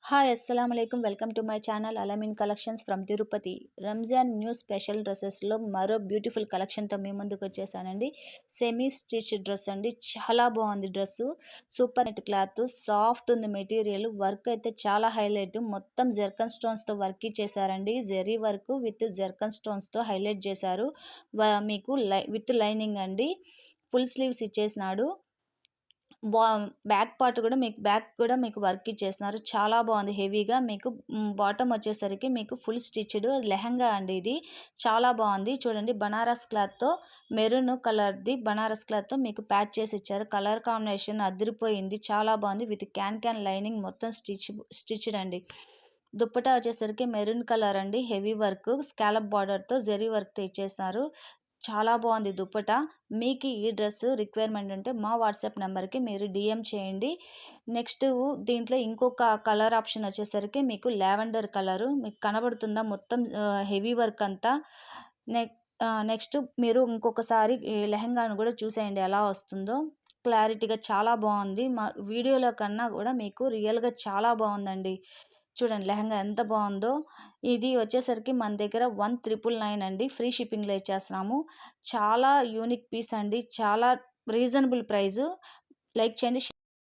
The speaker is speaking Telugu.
హాయ్ అస్సలం అయికం welcome to my channel Alamin collections from Tirupati. Ramzan new special డ్రెస్సెస్లో మరో బ్యూటిఫుల్ కలెక్షన్తో మీ ముందుకు వచ్చేసానండి. సెమీ స్టిచ్ డ్రెస్ అండి, చాలా బాగుంది dress. Super net cloth, soft ఉంది మెటీరియల్. వర్క్ అయితే చాలా హైలైట్, మొత్తం జెర్కన్ స్టోన్స్తో వర్క్ చేశారండి. జెరీ వర్క్ విత్ జెర్కన్ స్టోన్స్తో హైలైట్ చేశారు. మీకు విత్ లైనింగ్ అండి. ఫుల్ స్లీవ్స్ ఇచ్చేసినాడు. బ్యాక్ పార్ట్ కూడా మీకు వర్క్ ఇచ్చేస్తున్నారు. చాలా బాగుంది హెవీగా. మీకు బాటమ్ వచ్చేసరికి మీకు ఫుల్ స్టిచ్డ్ లెహంగా అండి. ఇది చాలా బాగుంది. చూడండి, బనారస్ క్లాత్తో మెరూన్ కలర్ది బనారస్ క్లాత్తో మీకు ప్యాచ్ చేసి ఇచ్చారు. కలర్ కాంబినేషన్ అదిరిపోయింది, చాలా బాగుంది. విత్ క్యాన్ లైనింగ్ మొత్తం స్టిచ్డ్ అండి. దుప్పటా వచ్చేసరికి మెరూన్ కలర్ అండి, హెవీ వర్క్ స్కాలప్ బార్డర్తో జెరీ వర్క్తో ఇచ్చేస్తున్నారు. చాలా బాగుంది దుప్పట. మీకు ఈ డ్రెస్ రిక్వైర్మెంట్ ఉంటే మా వాట్సాప్ నెంబర్కి మీరు డిఎం చేయండి. నెక్స్ట్ దీంట్లో ఇంకొక కలర్ ఆప్షన్ వచ్చేసరికి మీకు లావెండర్ కలరు మీకు కనబడుతుందా, మొత్తం హెవీ వర్క్ అంతా. నెక్స్ట్ మీరు ఇంకొకసారి లెహంగాను కూడా చూసేయండి ఎలా వస్తుందో క్లారిటీగా. చాలా బాగుంది. మా వీడియోలో కన్నా కూడా మీకు రియల్గా చాలా బాగుందండి. చూడండి లెహంగా ఎంత బాగుందో. ఇది వచ్చేసరికి మన దగ్గర 1999 అండి, ఫ్రీ షిప్పింగ్లో ఇచ్చేస్తున్నాము. చాలా యూనిక్ పీస్ అండి, చాలా రీజనబుల్ ప్రైస్. లైక్ చేయండి.